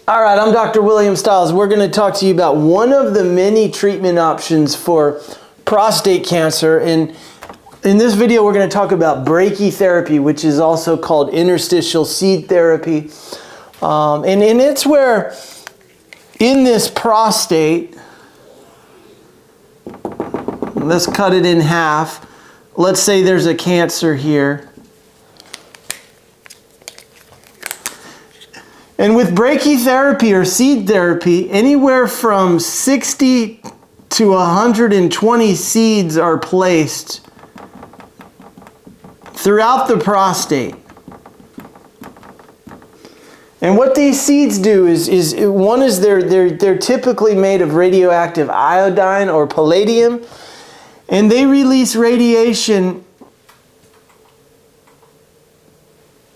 All right, I'm Dr. William Stiles. We're going to talk to you about one of the many treatment options for prostate cancer. And in this video, we're going to talk about brachytherapy, which is also called interstitial seed therapy. And it's where in this prostate, let's cut it in half. Let's say there's a cancer here. And with brachytherapy or seed therapy, anywhere from 60 to 120 seeds are placed throughout the prostate. And what these seeds do is they're typically made of radioactive iodine or palladium, and they release radiation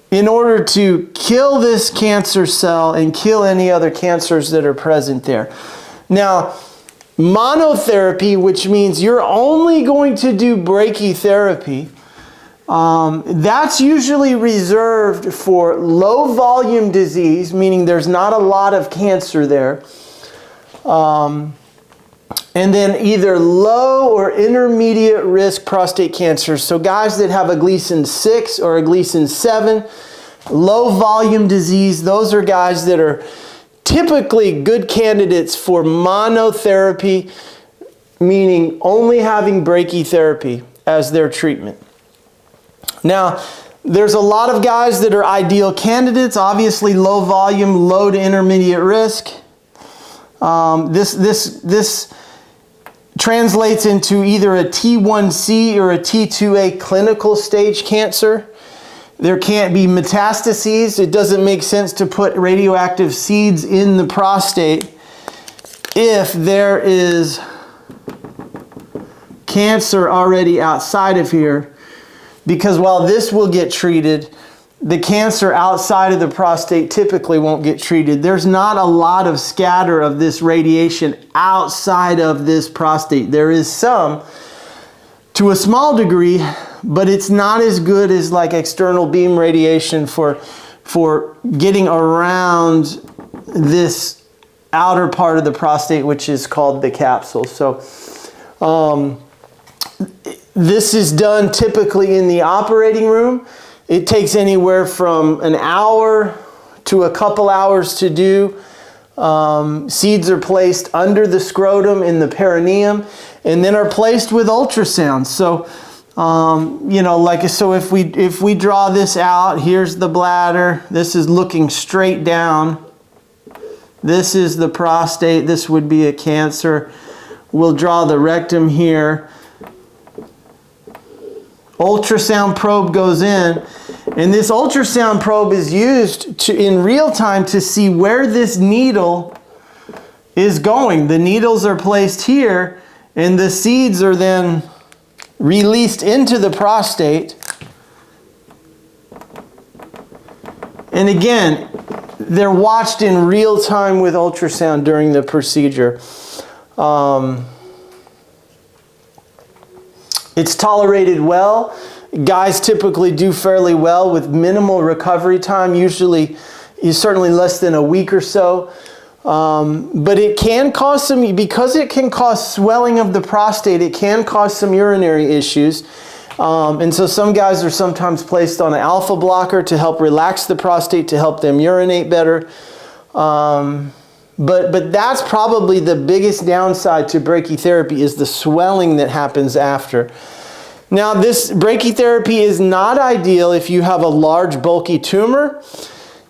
in order to kill this cancer cell and kill any other cancers that are present there. Now, monotherapy, which means you're only going to do brachytherapy, that's usually reserved for low volume disease, meaning there's not a lot of cancer there. And then either low or intermediate risk prostate cancer. So guys that have a Gleason 6 or a Gleason 7, low volume disease, those are guys that are typically good candidates for monotherapy, meaning only having brachytherapy as their treatment. Now, there's a lot of guys that are ideal candidates, obviously low volume, low to intermediate risk. This translates into either a T1C or a T2A clinical stage cancer. There can't be metastases. It doesn't make sense to put radioactive seeds in the prostate if there is cancer already outside of here, because while this will get treated, the cancer outside of the prostate typically won't get treated. There's not a lot of scatter of this radiation outside of this prostate. There is some to a small degree, but it's not as good as like external beam radiation for getting around this outer part of the prostate, which is called the capsule. So this is done typically in the operating room. It takes anywhere from an hour to a couple hours to do. Seeds are placed under the scrotum in the perineum and then are placed with ultrasound. So, if we draw this out, here's the bladder. This is looking straight down. This is the prostate. This would be a cancer. We'll draw the rectum here. Ultrasound probe goes in, and this ultrasound probe is used in real time to see where this needle is going. The needles are placed here, and the seeds are then released into the prostate. And again, they're watched in real time with ultrasound during the procedure. It's tolerated well. Guys typically do fairly well with minimal recovery time, usually certainly less than a week or so. But it can cause because it can cause swelling of the prostate, it can cause some urinary issues. And so some guys are sometimes placed on an alpha blocker to help relax the prostate, to help them urinate better. But that's probably the biggest downside to brachytherapy, is the swelling that happens after. Now, this brachytherapy is not ideal if you have a large bulky tumor.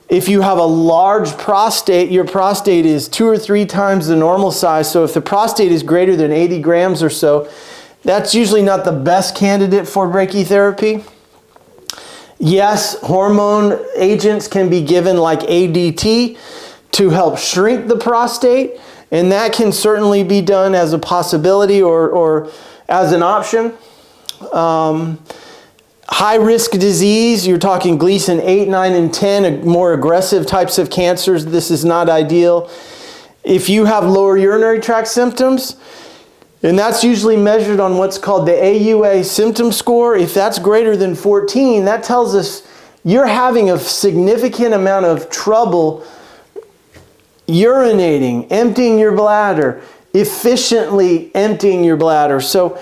If you have a large prostate, your prostate is 2 or 3 times the normal size. So if the prostate is greater than 80 grams or so, that's usually not the best candidate for brachytherapy. Yes, hormone agents can be given like ADT to help shrink the prostate, and that can certainly be done as a possibility or as an option. High-risk disease, you're talking Gleason 8, 9, and 10, more aggressive types of cancers, this is not ideal. If you have lower urinary tract symptoms, and that's usually measured on what's called the AUA symptom score, if that's greater than 14, that tells us you're having a significant amount of trouble urinating, emptying your bladder, efficiently emptying your bladder. So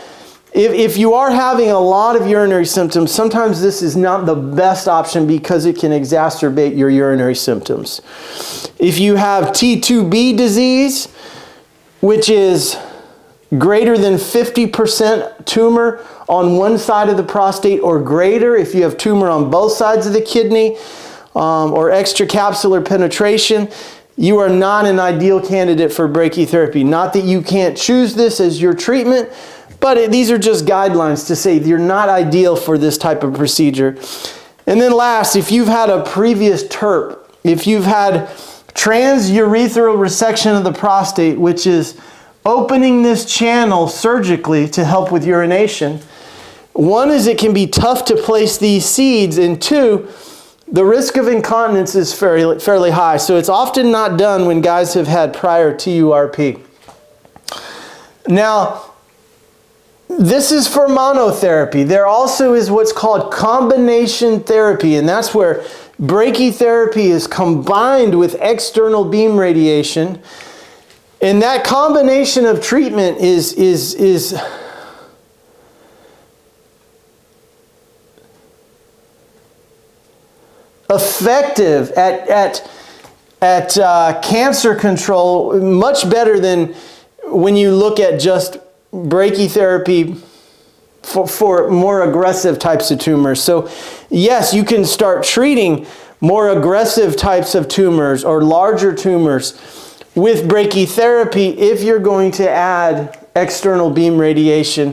if you are having a lot of urinary symptoms, sometimes this is not the best option because it can exacerbate your urinary symptoms. If you have T2B disease, which is greater than 50% tumor on one side of the prostate or greater, if you have tumor on both sides of the kidney, or extracapsular penetration, you are not an ideal candidate for brachytherapy. Not that you can't choose this as your treatment, but these are just guidelines to say you're not ideal for this type of procedure. And then last, if you've had a previous TURP, if you've had transurethral resection of the prostate, which is opening this channel surgically to help with urination, one is it can be tough to place these seeds, and two, the risk of incontinence is fairly high. So it's often not done when guys have had prior TURP. Now, this is for monotherapy. There also is what's called combination therapy, and that's where brachytherapy is combined with external beam radiation. And that combination of treatment is effective at cancer control, much better than when you look at just brachytherapy for more aggressive types of tumors. So yes, you can start treating more aggressive types of tumors or larger tumors with brachytherapy if you're going to add external beam radiation,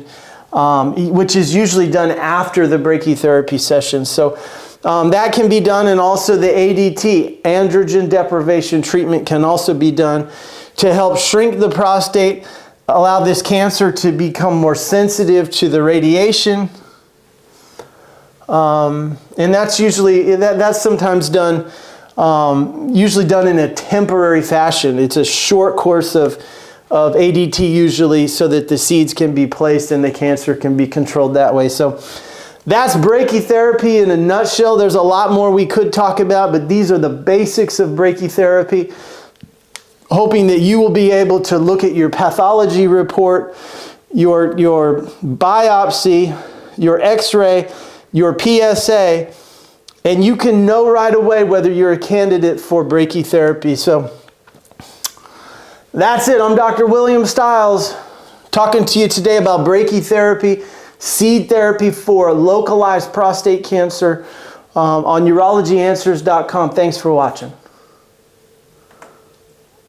which is usually done after the brachytherapy session. So that can be done, and also the ADT, androgen deprivation treatment, can also be done to help shrink the prostate, allow this cancer to become more sensitive to the radiation. And that's usually, that's sometimes done, usually done in a temporary fashion. It's a short course of ADT usually, so that the seeds can be placed and the cancer can be controlled that way. So that's brachytherapy in a nutshell. There's a lot more we could talk about, but these are the basics of brachytherapy. Hoping that you will be able to look at your pathology report, your biopsy, your x-ray, your PSA, and you can know right away whether you're a candidate for brachytherapy. So that's it. I'm Dr. William Stiles, talking to you today about brachytherapy, seed therapy for localized prostate cancer, on urologyanswers.com. Thanks for watching.